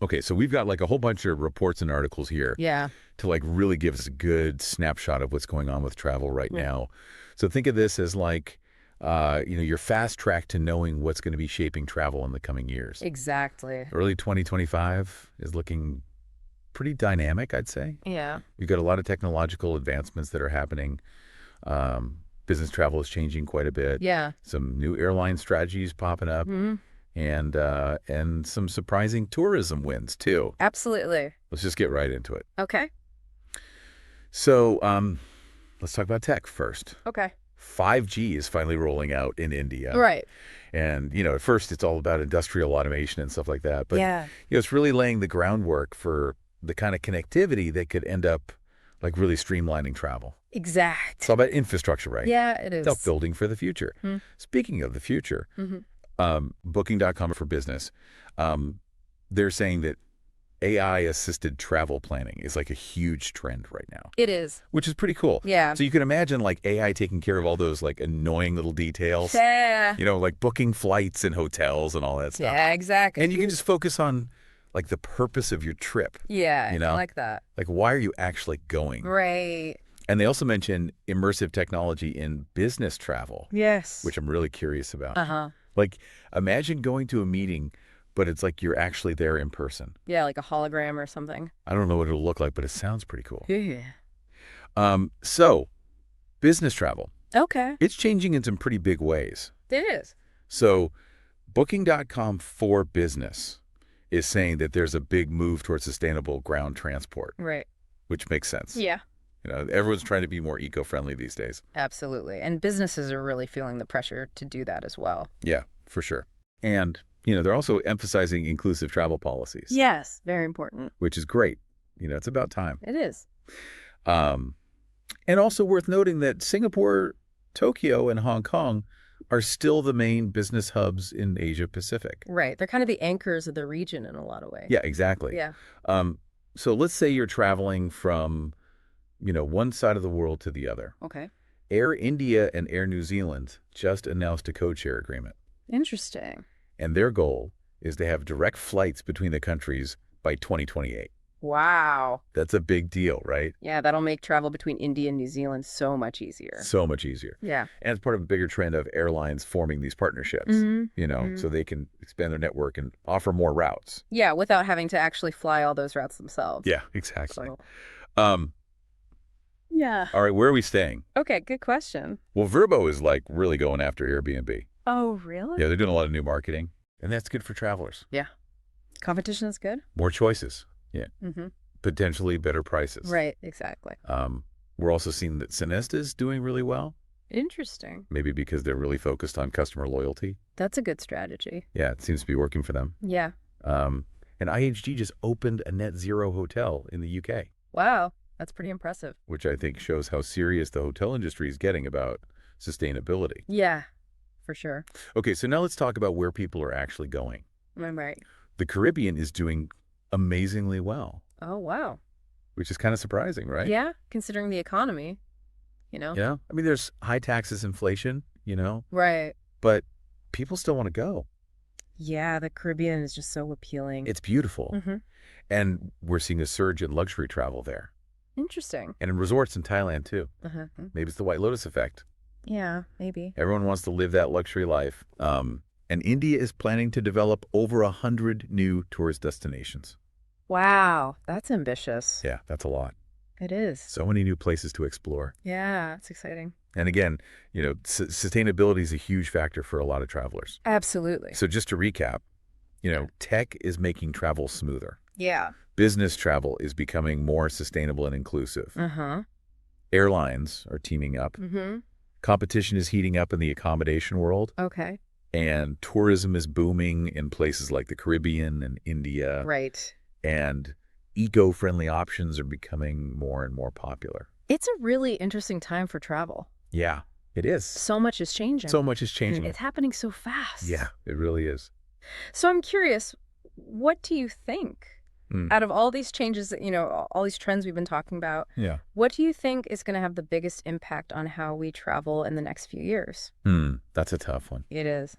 Okay, so we've got like a whole bunch of reports and articles here Yeah. to like really give us a good snapshot of what's going on with travel right Yeah. now. So think of this as like, your fast track to knowing what's going to be shaping travel in the coming years. Exactly. Early 2025 is looking pretty dynamic, I'd say. Yeah. You've got a lot of technological advancements that are happening. Business travel is changing quite a bit. Yeah. Some new airline strategies popping up, Hmm. and some surprising tourism wins too. Absolutely. Let's just get right into it. Okay. So, let's talk about tech first. Okay. 5G is finally rolling out in India. Right. And, at first it's all about industrial automation and stuff like that. But, Yeah. it's really laying the groundwork for the kind of connectivity that could end up like really streamlining travel. Exact. It's all about infrastructure, right? Yeah, it It's about is. building for the future. Hmm. Speaking of the future, Hmm. Booking.com for business, they're saying that AI-assisted travel planning is like a huge trend right now, It is. which is pretty cool. Yeah. So you can imagine like AI taking care of all those like annoying little details, Yeah. like booking flights and hotels and all that stuff. Yeah, exactly. And you can just focus on like the purpose of your trip. Yeah, You know? I like that. Like, why are you actually going? Right. And they also mention immersive technology in business travel, Yes. which I'm really curious about. Uh-huh. Like, imagine going to a meeting, but it's like you're actually there in person. Yeah, like a hologram or something. I don't know what it'll look like, but it sounds pretty cool. Yeah. So, business travel, Okay. it's changing in some pretty big ways. It is. So, Booking.com for business is saying that there's a big move towards sustainable ground transport, Right. which makes sense. Yeah. Everyone's trying to be more eco-friendly these days. Absolutely. And businesses are really feeling the pressure to do that as well. Yeah, for sure. And, they're also emphasizing inclusive travel policies, Yes. Very important. which is great. It's about time. It is. Um, and also worth noting that Singapore, Tokyo, and Hong Kong are still the main business hubs in Asia Pacific. Right. They're kind of the anchors of the region in a lot of ways. Yeah, exactly. Yeah. So let's say you're traveling from, one side of the world to the other. Okay. Air India and Air New Zealand just announced a code-share agreement. Interesting. And their goal is to have direct flights between the countries by 2028. Wow. That's a big deal, right? Yeah, that'll make travel between India and New Zealand so much easier. So much easier. Yeah. And it's part of a bigger trend of airlines forming these partnerships, so they can expand their network and offer more routes. Yeah, without having to actually fly all those routes themselves. Yeah, exactly. So, Um, yeah. all right, where are we staying? Okay, good question. Well, VRBO is like really going after Airbnb. Oh, really? Yeah, they're doing a lot of new marketing, and that's good for travelers. Yeah. Competition is good? More choices. Yeah. Mm-hmm. Potentially better prices. Right, exactly. We're also seeing that Sonesta is doing really well, Interesting. maybe because they're really focused on customer loyalty. That's a good strategy. Yeah, it seems to be working for them. Yeah. And IHG just opened a net zero hotel in the UK, Wow, that's pretty impressive. which I think shows how serious the hotel industry is getting about sustainability. Yeah, for sure. Okay, so now let's talk about where people are actually going. I'm right. The Caribbean is doing amazingly well, Oh, wow. which is kind of surprising, right? Yeah, considering the economy, I mean, there's high taxes, inflation, Right. but people still want to go. Yeah, the Caribbean is just so appealing. It's beautiful. Mm-hmm. And we're seeing a surge in luxury travel there. Interesting. And in resorts in Thailand, too. Uh-huh. Maybe it's the White Lotus effect. Yeah, maybe. Everyone wants to live that luxury life. And India is planning to develop over 100 new tourist destinations. Wow, that's ambitious. Yeah, that's a lot. It is. So many new places to explore. Yeah, it's exciting. And again, sustainability is a huge factor for a lot of travelers. Absolutely. So just to recap, tech is making travel smoother. Yeah. Business travel is becoming more sustainable and inclusive. Uh-huh. Airlines are teaming up. Mm-hmm. Competition is heating up in the accommodation world. Okay. And tourism is booming in places like the Caribbean and India. Right. And eco-friendly options are becoming more and more popular. It's a really interesting time for travel. Yeah, it is. So much is changing. So much is changing. It's happening so fast. Yeah, it really is. So I'm curious, what do you think? Out of all these changes, all these trends we've been talking about, Yeah. what do you think is going to have the biggest impact on how we travel in the next few years? That's a tough one. It is.